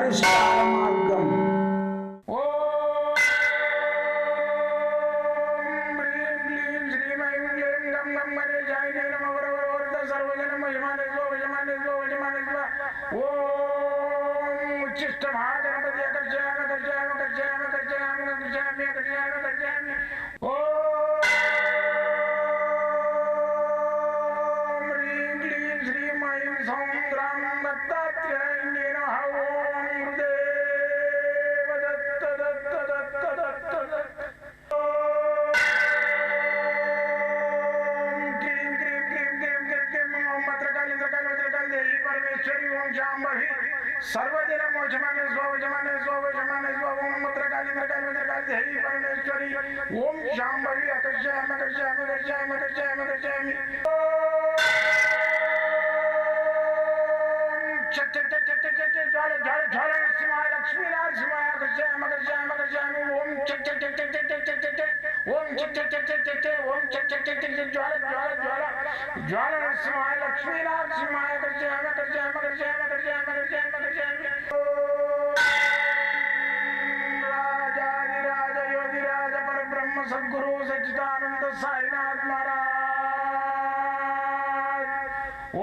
పరిష్కార మార్గం. सर्वदिन मोचमाने स्वजमाने स्वजमाने स्वम मत्रकाली मत्रकाली मत्रकाली देवी परमेश्वरी ओम शांभवी अकर्षयामि अकर्षयामि अकर्षयामि अकर्षयामि अकर्षयामि चट चट चट चट चट ज्वाल ज्वाल ज्वाल नरसिंहाय लक्ष्मी नरसिंहाय अकर्षयामि अकर्षयामि अकर्षयामि ओम चट चट चट चट चट चट चट ओम चट चट चट चट चट ओम चट चट चट चट ज्वाल ज्वाल ज्वाल ज्वाल नरसिंहाय लक्ष्मी नरसिंहाय अकर्षयामि अकर्षयामि अकर्षयामि अकर्षयामि अकर्षयामि अकर्षयामि राजाधिराज योगिराज परब्रह्म सद्गुरु सच्चिदानंद साईनाथ महाराज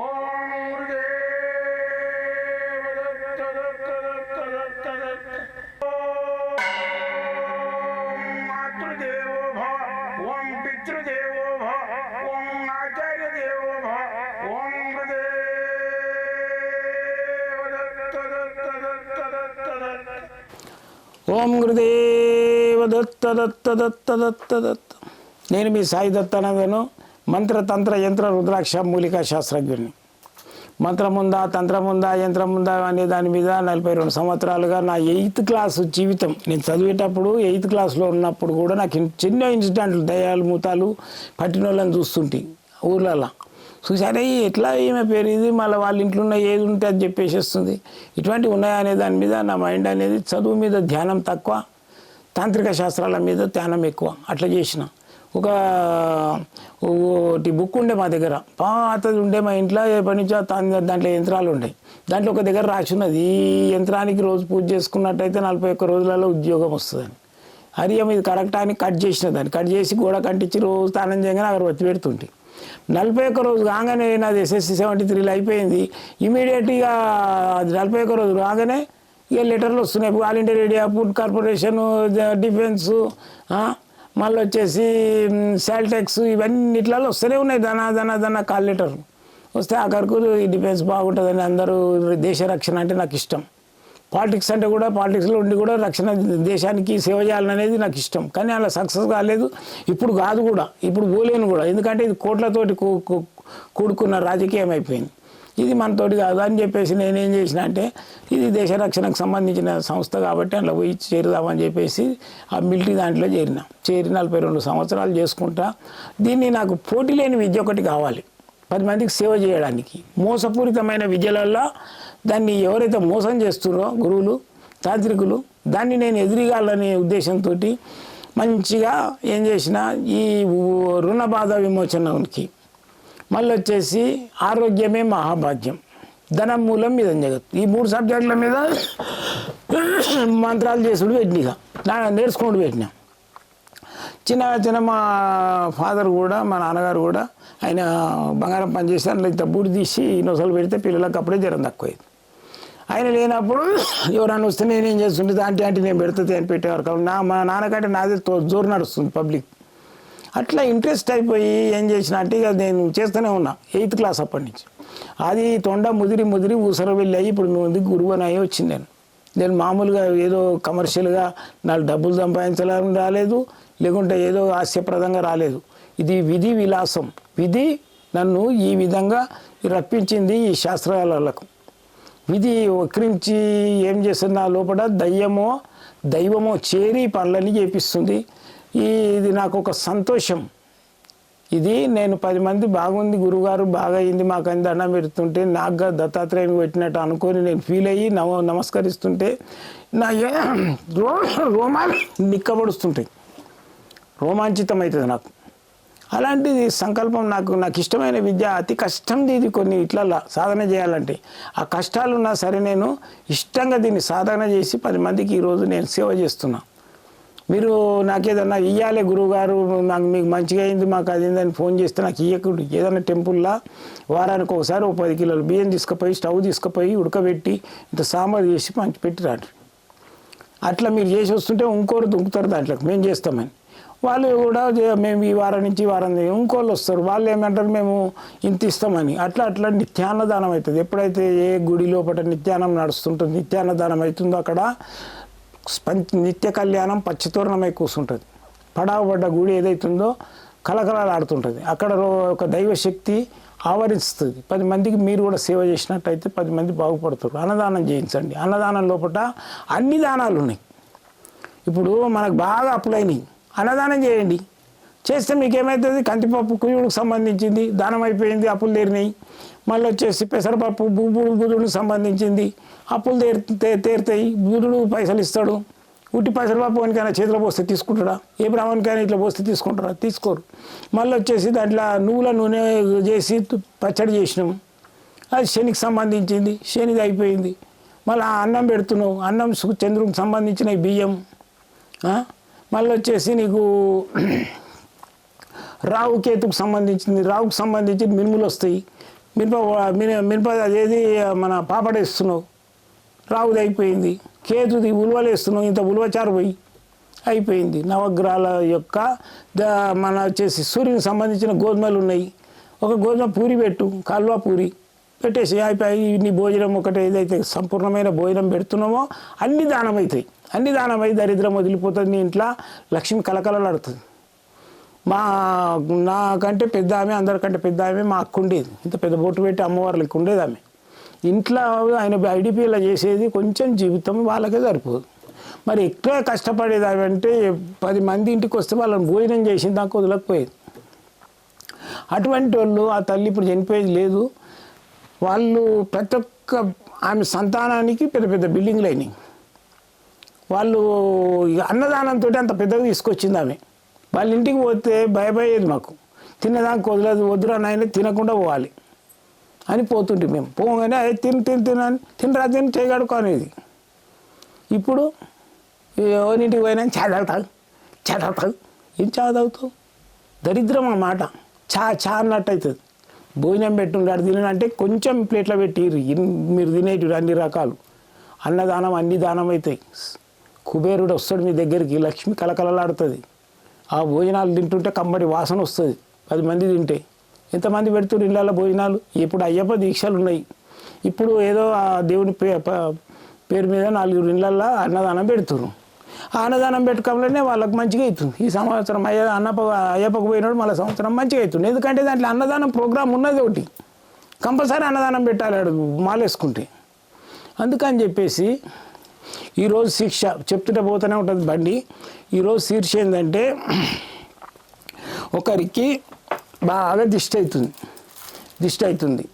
ओम गुरुदेव दत्त दत्त दत्त दत्त दत्त ओम मातृदेवो भव ओम पितृदेवो भव ओम आचार्य देवो भव ओम गुरुदेव दत्त दत्त दत्त दत्त दत्त ఓం గురుదేవ దత్త దత్త దత్త దత్త దత్త. నేను మీ సాయి దత్తానందను, మంత్రతంత్ర యంత్ర రుద్రాక్ష మూలికా శాస్త్రజ్ఞుడిని. మంత్రముందా తంత్రముందా యంత్రముందా అనే దాని మీద 42 సంవత్సరాలుగా నా 8th క్లాసు జీవితం. నేను చదివేటప్పుడు 8th క్లాస్లో ఉన్నప్పుడు కూడా నాకు చిన్న ఇన్సిడెంట్లు దయ్యాలు మూతాలు పట్టిన వాళ్ళని చూస్తుంటే ఊర్లలో చూసారే ఎట్లా ఏమే పేరు ఇది మళ్ళీ వాళ్ళ ఇంట్లో ఉన్న ఏది ఉంటే అది చెప్పేసేస్తుంది. ఇటువంటివి ఉన్నాయనే దాని మీద నా మైండ్ అనేది చదువు మీద ధ్యానం తక్కువ, తాంత్రిక శాస్త్రాల మీద ధ్యానం ఎక్కువ. అట్లా చేసిన ఒకటి బుక్ ఉండే మా దగ్గర, పాతది ఉండే మా ఇంట్లో ఎప్పటి నుంచో దాంట్లో యంత్రాలు ఉండే. దాంట్లో ఒక దగ్గర రాసి ఉన్నది, ఈ యంత్రానికి రోజు పూజ చేసుకున్నట్టయితే 41 రోజులలో ఉద్యోగం వస్తుందని. హరియం ఇది కరెక్ట్ అని కట్ చేసిన దాన్ని కట్ చేసి గోడ కంటించి రోజు స్నానం చేయగానే అగరబత్తి పెడుతుంటే 41 రోజు కాగానే నాది SSC 73లో అయిపోయింది. ఇమీడియట్గా 41 రోజు రాగానే ఇక లెటర్లు వస్తున్నాయి. All India radio, food corporation, defence, మళ్ళీ వచ్చేసి శాల్టెక్స్, ఇవన్నిట్లలో వస్తూనే ఉన్నాయి. ధన కాల్ లెటర్ వస్తే ఆఖరికి ఈ డిఫెన్స్ బాగుంటుందని అందరూ. దేశ రక్షణ అంటే నాకు ఇష్టం. పాలిటిక్స్ అంటే కూడా పాలిటిక్స్లో ఉండి కూడా రక్షణ దేశానికి సేవ చేయాలనేది నాకు ఇష్టం. కానీ అలా సక్సెస్ కాలేదు, ఇప్పుడు కాదు కూడా, ఇప్పుడు పోలేను కూడా. ఎందుకంటే ఇది కోట్లతోటి కూడుకున్న రాజకీయం అయిపోయింది. ఇది మనతోటి కాదు అని చెప్పేసి నేనేం చేసిన అంటే, ఇది దేశ రక్షణకు సంబంధించిన సంస్థ కాబట్టి అందులో పోయి చేరుదామని చెప్పేసి ఆ మిలిటరీ దాంట్లో చేరి 42 సంవత్సరాలు చేసుకుంటా. దీన్ని నాకు పోటీ లేని విద్య ఒకటి కావాలి 10 మందికి సేవ చేయడానికి. మోసపూరితమైన విద్యలలో దాన్ని ఎవరైతే మోసం చేస్తున్నారో గురువులు తాంత్రికులు, దాన్ని నేను ఎదిరిగాలనే ఉద్దేశంతో మంచిగా ఏం చేసిన, ఈ రుణ బాధ విమోచనకి, మళ్ళీ వచ్చేసి ఆరోగ్యమే మహాభాగ్యం, ధనం మూలం మీద జగత్, ఈ 3 సబ్జెక్టుల మీద మంత్రాలు చేసుడు పెట్టినగా నేర్చుకుంటూ పెట్టినా. చిన్న మా ఫాదర్ కూడా, మా నాన్నగారు కూడా, ఆయన బంగారం పని చేసి అందులో ఇంత బూడి తీసి నొసలు పెడితే పిల్లలకు అప్పుడే జ్వరం తక్కువైంది. ఆయన లేనప్పుడు ఎవరైనా వస్తే నేనేం చేస్తుంటే ఆంటీ నేను పెడుతుంది అని పెట్టేవారు. మా నాన్నకంటే నాదే జోరు నడుస్తుంది పబ్లిక్. అట్లా ఇంట్రెస్ట్ అయిపోయి ఏం చేసిన అంటే ఇక నేను చేస్తూనే ఉన్నా 8th క్లాస్ అప్పటి నుంచి. అది తొండ ముదిరి ఊసర వెళ్ళి అయ్యి ఇప్పుడు మీ ముందుకు గురువు అని అయ్యి వచ్చింది. నేను మామూలుగా ఏదో కమర్షియల్గా నాకు డబ్బులు సంపాదించాలని రాలేదు, లేకుంటే ఏదో హాస్యప్రదంగా రాలేదు. ఇది విధి విలాసం. విధి నన్ను ఈ విధంగా రప్పించింది ఈ శాస్త్రాలకు. విధి వక్రించి ఏం చేస్తుంది, నా లోపల దైవమో చేరి పనులని చేపిస్తుంది. ఇది నాకు ఒక సంతోషం. ఇది నేను 10 మంది బాగుంది గురువుగారు బాగా అయింది మాకు అని దండం పెడుతుంటే, నాకు దత్తాత్రేయుని పెట్టినట్టు అనుకొని నేను ఫీల్ అయ్యి నమస్కరిస్తుంటే నా రోమాలు నిక్కబడుస్తుంటాయి, రోమాంచితం అవుతుంది నాకు. అలాంటిది సంకల్పం నాకు ఇష్టమైన విద్య అతి కష్టంది ఇది కొన్ని ఇట్లల్లా సాధన చేయాలంటే ఆ కష్టాలు ఉన్నా సరే నేను ఇష్టంగా దీన్ని సాధన చేసి 10 మందికి ఈరోజు నేను సేవ చేస్తున్నా. మీరు నాకేదన్నా ఇవ్వాలి గురువుగారు నాకు మీకు మంచిగా అయింది మాకు అదిందని ఫోన్ చేస్తే నాకు ఇవ్వకూడదు. ఏదైనా టెంపుల్లో వారానికి ఒకసారి 10 కిలోలు బియ్యం తీసుకుపోయి స్టవ్ తీసుకుపోయి ఉడకబెట్టి ఇంత సాంబార్ చేసి పెట్టి రాండి. అట్లా మీరు చేసి వస్తుంటే ఇంకోరు దుంకుతారు దాంట్లో మేము చేస్తామని. వాళ్ళు కూడా మేము ఈ వారం నుంచి వారం ఇంకోళ్ళు వస్తారు, వాళ్ళు ఏమంటారు మేము ఇంత ఇస్తామని. అట్లా నిత్యాన్నదానం అవుతుంది. ఎప్పుడైతే ఏ గుడి లోపల నిత్యాన్నం నడుస్తుంటుంది, నిత్యాన్నదానం అవుతుందో అక్కడ నిత్య కళ్యాణం పచ్చతోరణమై కూర్చుంటుంది. పడావబడ్డ గుడి ఏదైతుందో కలకలాడుతుంటుంది. అక్కడ ఒక దైవశక్తి ఆవరిస్తుంది. 10 మందికి మీరు కూడా సేవ చేసినట్టయితే 10 మంది బాగుపడతారు. అన్నదానం చేయించండి. అన్నదానం లోపల అన్ని దానాలు ఉన్నాయి. ఇప్పుడు మనకు బాగా అప్పులైనవి, అన్నదానం చేయండి. చేస్తే మీకు ఏమవుతుంది, కందిపప్పు కుయుడికి సంబంధించింది దానం అయిపోయింది, అప్పులు తీరినాయి. మళ్ళీ వచ్చేసి పెసరపప్పు బుధుడికి సంబంధించింది అప్పులు తీరుతాయి. బుధుడు పైసలు ఇస్తాడు. ఉట్టి పెసరపప్పు వానికైనా చేతిలో పోస్తే తీసుకుంటాడా? ఏ బ్రాహ్మణికైనా ఇట్లా పోస్తే తీసుకుంటారా? తీసుకోరు. మళ్ళీ వచ్చేసి దాంట్లో నువ్వుల నూనె చేసి పచ్చడి చేసినాము, అది శనికి సంబంధించింది, శనిది అయిపోయింది. మళ్ళీ అన్నం పెడుతున్నావు, అన్నం చంద్రుడికి సంబంధించిన బియ్యం. మళ్ళీ వచ్చేసి నీకు రావు కేతుకు సంబంధించింది, రావుకు సంబంధించి మినుములు వస్తాయి. మినప అదేది మన పాపడేస్తున్నావు, రావుది అయిపోయింది. కేతుది ఉలువలు వేస్తున్నావు, ఇంత ఉలువచారు పోయి అయిపోయింది. నవగ్రహాల యొక్క మన వచ్చేసి సూర్యునికి సంబంధించిన గోధుమలు ఉన్నాయి. ఒక గోధుమ పూరి పెట్టు, కాల్వా పూరి పెట్టేసి అయిపోయి నీ భోజనం ఒకటి ఏదైతే సంపూర్ణమైన భోజనం పెడుతున్నామో అన్ని దానం అవుతాయి. అన్ని దానమై దరిద్రం వదిలిపోతుంది. నీ ఇంట్లో లక్ష్మి కలకలలాడుతుంది. నాకంటే పెద్ద ఆమె, అందరికంటే పెద్ద ఆమె మా అక్క ఉండేది. ఇంత పెద్ద బొట్టు పెట్టి అమ్మవార్లకి ఉండేది ఆమె. ఇంట్లో ఆయన ఐడిపిలో చేసేది కొంచెం జీవితం వాళ్ళకే సరిపోదు. మరి ఎక్కువ కష్టపడేది ఆమె అంటే 10 మంది ఇంటికి వస్తే వాళ్ళని భోజనం చేసింది దాకా వదలకపోయేది. అటువంటి వాళ్ళు ఆ తల్లి ఇప్పుడు చనిపోయేది లేదు. వాళ్ళు ప్రతి ఒక్క ఆమె సంతానానికి పెద్ద పెద్ద బిల్డింగ్లు అయినాయి. వాళ్ళు అన్నదానంతో అంత పెద్దగా తీసుకొచ్చింది ఆమె. వాళ్ళ ఇంటికి పోతే భయపడేది మాకు. తిన్నదానికి వదలదు, వద్దురా నాయన తినకుండా పోవాలి అని పోతుంటే మేము పోగానే అదే తినని తినరా చేయగడుకో అనేది. ఇప్పుడు ఎవరింటికి పోయినా చదవుతావు ఏం చదువుతావు? దరిద్రం అన్నమాట. చా అన్నట్టు అవుతుంది. భోజనం పెట్టుండాడు తినంటే కొంచెం ప్లేట్లో పెట్టి మీరు తినేటివి అన్ని రకాలు. అన్నదానం అన్ని దానం అవుతాయి. కుబేరుడు వస్తాడు మీ దగ్గరికి, లక్ష్మి కలకలలాడుతుంది. ఆ భోజనాలు తింటుంటే కమ్మడి వాసన వస్తుంది. 10 మంది తింటే ఎంతమంది పెడుతున్నారు ఇళ్ళల్లో భోజనాలు. ఇప్పుడు అయ్యప్ప దీక్షలు ఉన్నాయి. ఇప్పుడు ఏదో ఆ దేవుని పేరు మీద 4 ఇళ్ళల్లో అన్నదానం పెడుతున్నారు. ఆ అన్నదానం పెట్టుకోవాలనే వాళ్ళకి మంచిగా అవుతుంది. ఈ సంవత్సరం అయ్యప్పకు పోయినాడు, మళ్ళీ సంవత్సరం మంచిగా అవుతుంది. ఎందుకంటే దాంట్లో అన్నదానం ప్రోగ్రాం ఉన్నది ఒకటి. కంపల్సరీ అన్నదానం పెట్టాలి మాలేసుకుంటే. అందుకని చెప్పేసి ఈరోజు శిక్ష చెప్తుంటే పోతూనే ఉంటుంది బండి. ఈరోజు శీర్ష ఏంటంటే ఒకరికి బాగా దిష్టి అవుతుంది.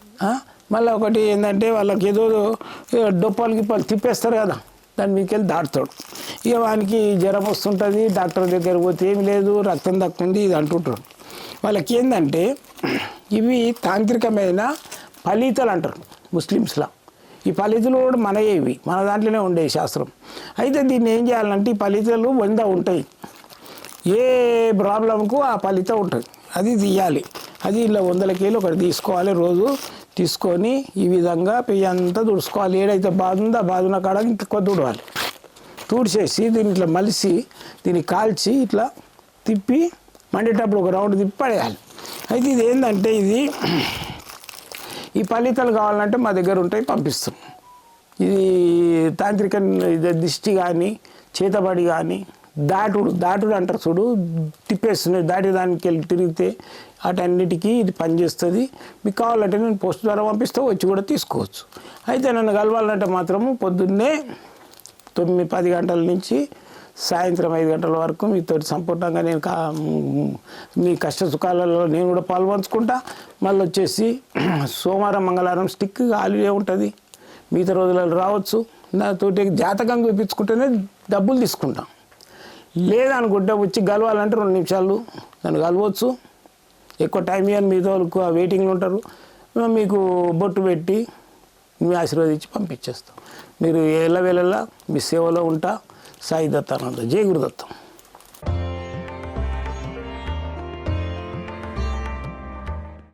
మళ్ళీ ఒకటి ఏంటంటే వాళ్ళకి ఏదో డొప్పాలకి తిప్పేస్తారు కదా, దాని మీదకి వెళ్ళి దాటుతాడు. ఇక వానికి జ్వరం వస్తుంటుంది, డాక్టర్ దగ్గర పోతే ఏమి లేదు, రక్తం తక్కువ ఇది అంటుంటాడు. వాళ్ళకి ఏంటంటే ఇవి తాంత్రికమైన ఫలితాలు అంటారు ముస్లిమ్స్లో. ఈ ఫలితాలు కూడా మనయే, ఇవి మన దాంట్లోనే ఉండే శాస్త్రం. అయితే దీన్ని ఏం చేయాలంటే ఈ ఫలితాలు 100 ఉంటాయి. ఏ ప్రాబ్లంకు ఆ ఫలితం ఉంటుంది, అది తీయాలి. అది ఇలా 100 కిలో ఒకటి తీసుకోవాలి. రోజు తీసుకొని ఈ విధంగా పెయ్యి అంతా తుడుచుకోవాలి. ఏడైతే బాధ బాధున్న కాడ ఇంకొక తుడవాలి. తుడిచేసి దీన్ని ఇట్లా మలిసి దీన్ని కాల్చి ఇట్లా తిప్పి మండేటప్పుడు ఒక రౌండ్ తిప్పి పడేయాలి. అయితే ఇది ఏంటంటే ఈ ఫలితాలు కావాలంటే మా దగ్గర ఉంటాయి, పంపిస్తాం. ఇది తాంత్రిక దిష్టి కానీ చేతబడి కానీ దాటుడు అంటారు చూడు, తిప్పేస్తున్నాయి, దాటి దానికి వెళ్ళి తిరిగితే వాటన్నిటికీ ఇది పనిచేస్తుంది. మీకు కావాలంటే నేను పోస్ట్ ద్వారా పంపిస్తే వచ్చి కూడా తీసుకోవచ్చు. అయితే నన్ను కలవాలంటే మాత్రము పొద్దున్నే 9-10 గంటల నుంచి సాయంత్రం 5 గంటల వరకు మీతో సంపూర్ణంగా నేను మీ కష్ట సుఖాలలో నేను కూడా పాల్పంచుకుంటా. మళ్ళీ వచ్చేసి సోమవారం మంగళవారం స్టిక్ హాలిడే ఉంటుంది, మిగతా రోజులలో రావచ్చు. నాతోటి జాతకం చూపించుకుంటేనే డబ్బులు తీసుకుంటాం. లేదనుకుంటే వచ్చి కలవాలంటే 2 నిమిషాలు నన్ను కలవచ్చు. ఎక్కువ టైం ఇవ్వని మీతో వెయిటింగ్లో ఉంటారు. మీకు బొట్టు పెట్టి మీ ఆశీర్వదించి పంపించేస్తాం. మీరు ఎల్లవేళలా మీ సేవలో ఉంటా. సాయి దత్తానంద. జై గురుదత్తం.